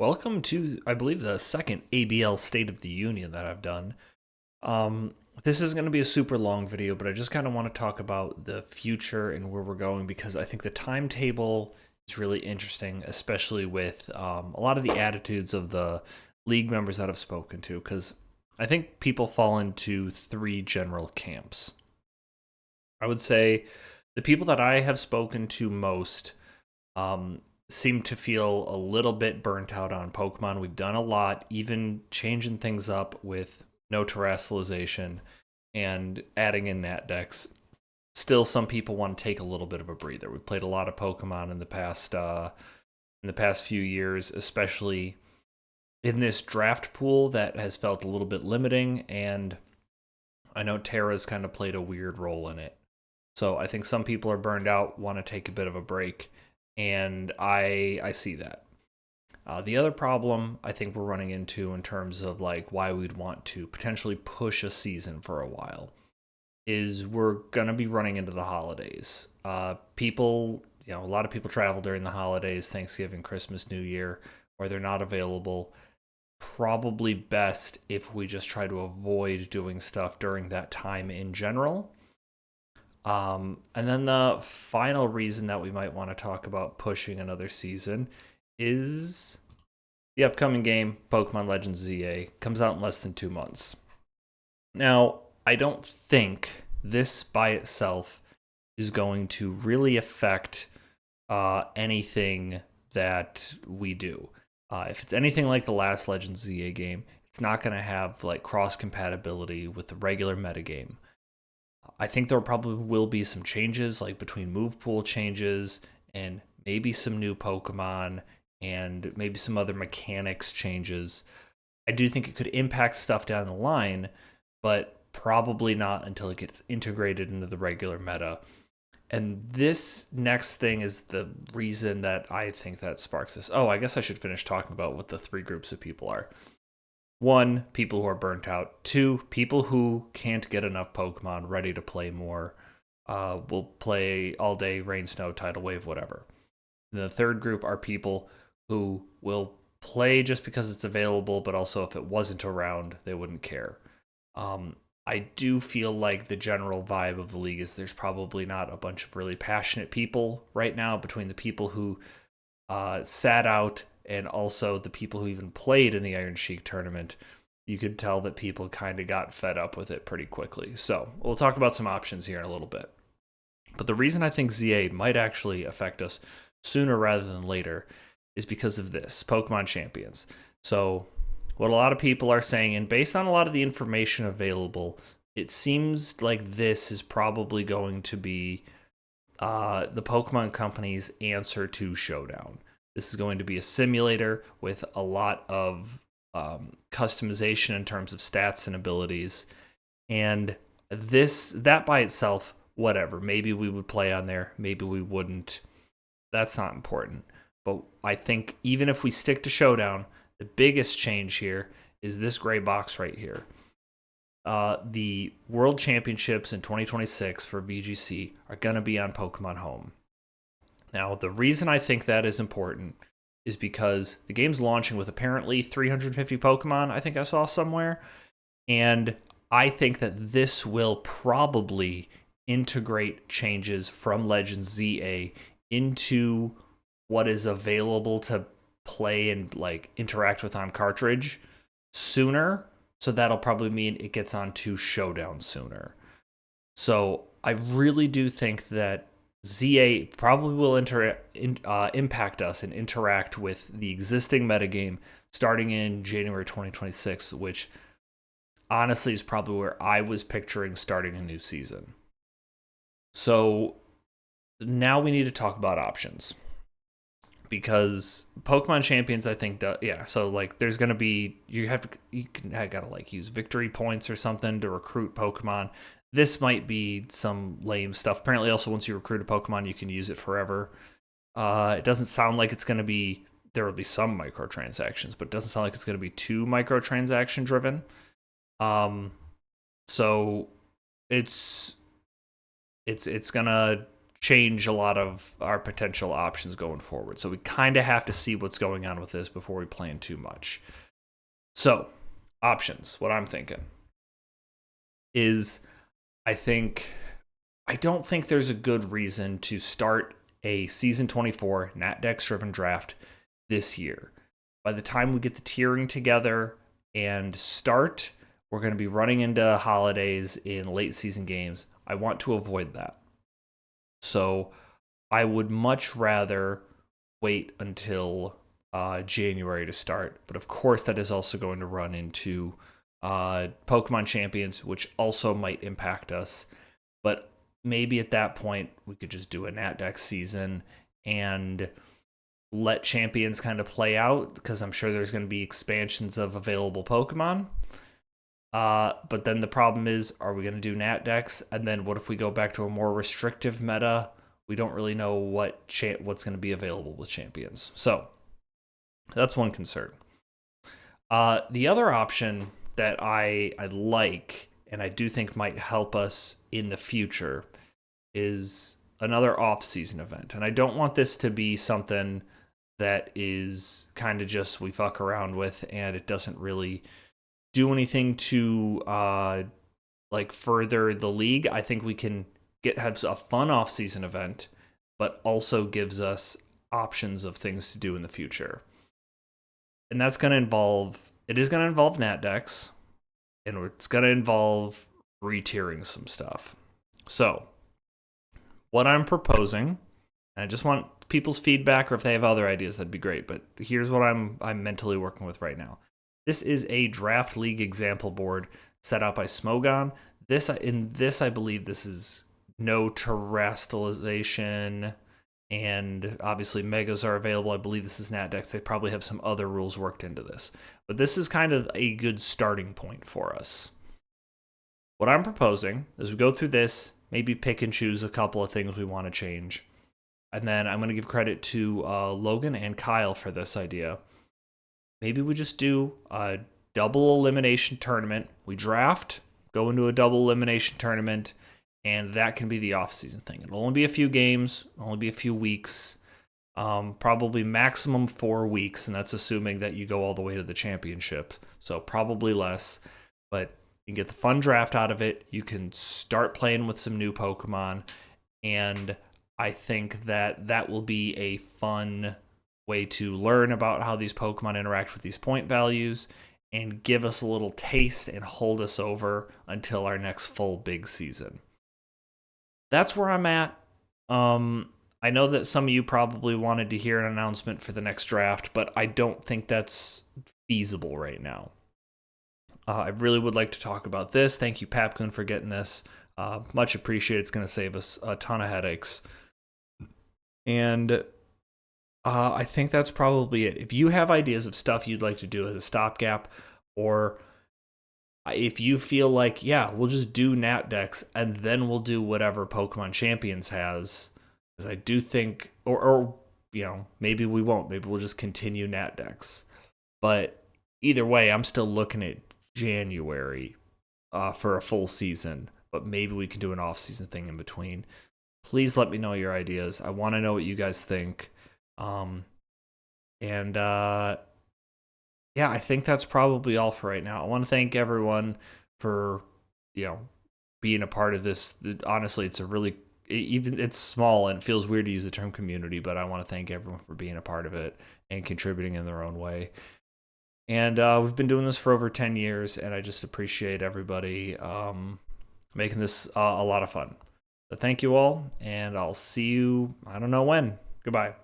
Welcome to, I believe, the second ABL State of the Union that I've done. This is going to be a super long video, but I just kind of want to talk about the future and where we're going because I think the timetable is really interesting, especially with a lot of the attitudes of the league members that I've spoken to, because I think people fall into three general camps. I would say the people that I have spoken to most seem to feel a little bit burnt out on Pokemon. We've done a lot, even changing things up with no terrestrialization and adding in Nat decks. Still, some people want to take a little bit of a breather. We've played a lot of Pokemon in the past few years, especially in this draft pool that has felt a little bit limiting, and I know Terra's kind of played a weird role in it. So I think some people are burned out, want to take a bit of a break, and I see that. The other problem I think we're running into in terms of like why we'd want to potentially push a season for a while is we're gonna be running into the holidays. People, a lot of people travel during the holidays, Thanksgiving, Christmas, New Year, or they're not available. Probably best if we just try to avoid doing stuff during that time in general. And then the final reason that we might want to talk about pushing another season is the upcoming game, Pokemon Legends ZA, comes out in less than 2 months. Now, I don't think this by itself is going to really affect anything that we do. If it's anything like the last Legends ZA game, it's not going to have like cross compatibility with the regular metagame. I think there probably will be some changes, like between move pool changes and maybe some new Pokemon and maybe some other mechanics changes. I do think it could impact stuff down the line, but probably not until it gets integrated into the regular meta. And this next thing is the reason that I think that sparks this. Oh, I guess I should finish talking about what the three groups of people are. One, people who are burnt out. Two, people who can't get enough Pokemon, ready to play more. Will play all day, rain, snow, tidal wave, whatever. And the third group are people who will play just because it's available, but also if it wasn't around, they wouldn't care. I do feel like the general vibe of the league is there's probably not a bunch of really passionate people right now between the people who sat out and also the people who even played in the Iron Sheik tournament. You could tell that people kind of got fed up with it pretty quickly. So we'll talk about some options here in a little bit. But the reason I think ZA might actually affect us sooner rather than later is because of this, Pokemon Champions. So what a lot of people are saying, and based on a lot of the information available, it seems like this is probably going to be the Pokemon Company's answer to Showdown. This is going to be a simulator with a lot of customization in terms of stats and abilities. And that by itself, whatever. Maybe we would play on there, maybe we wouldn't. That's not important. But I think even if we stick to Showdown, the biggest change here is this gray box right here. The World Championships in 2026 for VGC are going to be on Pokemon Home. Now, the reason I think that is important is because the game's launching with apparently 350 Pokemon, I think I saw somewhere. And I think that this will probably integrate changes from Legends ZA into what is available to play and like interact with on cartridge sooner. So that'll probably mean it gets onto Showdown sooner. So I really do think that ZA probably will impact us and interact with the existing metagame starting in January 2026, which honestly is probably where I was picturing starting a new season. So now we need to talk about options. Because Pokemon Champions, I think, so like there's gonna be gotta like use victory points or something to recruit Pokemon. This might be some lame stuff. Apparently, also once you recruit a Pokemon, you can use it forever. It doesn't sound like it's gonna be. There will be some microtransactions, but it doesn't sound like it's gonna be too microtransaction driven. So it's gonna change a lot of our potential options going forward. So we kind of have to see what's going on with this before we plan too much. So, options, what I'm thinking is I don't think there's a good reason to start a season 24 Nat Dex driven draft this year. By the time we get the tiering together and start, we're going to be running into holidays in late season games. I want to avoid that. So I would much rather wait until January to start. But of course, that is also going to run into Pokemon Champions, which also might impact us. But maybe at that point, we could just do a Nat Dex season and let Champions kind of play out, because I'm sure there's going to be expansions of available Pokemon. But then the problem is, are we going to do Nat Dex? And then what if we go back to a more restrictive meta? We don't really know what's going to be available with Champions. So that's one concern. The other option that I like, and I do think might help us in the future, is another off-season event. And I don't want this to be something that is kind of just we fuck around with and it doesn't really do anything to like further the league. I think we can have a fun off-season event, but also gives us options of things to do in the future. And that's going to involve Nat Dex, and it's going to involve re-tiering some stuff. So what I'm proposing, and I just want people's feedback, or if they have other ideas, that'd be great. But here's what I'm mentally working with right now. This is a draft league example board set out by Smogon. In this, I believe this is no terrestrialization, and obviously megas are available. I believe this is Nat Dex. They probably have some other rules worked into this. But this is kind of a good starting point for us. What I'm proposing is we go through this, maybe pick and choose a couple of things we want to change. And then I'm going to give credit to Logan and Kyle for this idea. Maybe we just do a double elimination tournament. We draft, go into a double elimination tournament, and that can be the off-season thing. It'll only be a few games, only be a few weeks, probably maximum 4 weeks, and that's assuming that you go all the way to the championship. So probably less, but you can get the fun draft out of it. You can start playing with some new Pokemon, and I think that will be a fun way to learn about how these Pokemon interact with these point values and give us a little taste and hold us over until our next full big season. That's where I'm at. I know that some of you probably wanted to hear an announcement for the next draft, but I don't think that's feasible right now. I really would like to talk about this. Thank you, Papcoon, for getting this. Much appreciated. It's going to save us a ton of headaches. And I think that's probably it. If you have ideas of stuff you'd like to do as a stopgap, or if you feel like, yeah, we'll just do Nat Dex and then we'll do whatever Pokemon Champions has, because I do think, or you know, maybe we won't. Maybe we'll just continue Nat Dex. But either way, I'm still looking at January for a full season. But maybe we can do an off-season thing in between. Please let me know your ideas. I want to know what you guys think. Yeah, I think that's probably all for right now. I want to thank everyone for, being a part of this. Honestly, it's small and it feels weird to use the term community, but I want to thank everyone for being a part of it and contributing in their own way. And we've been doing this for over 10 years, and I just appreciate everybody making this a lot of fun. So thank you all, and I'll see you, I don't know when. Goodbye.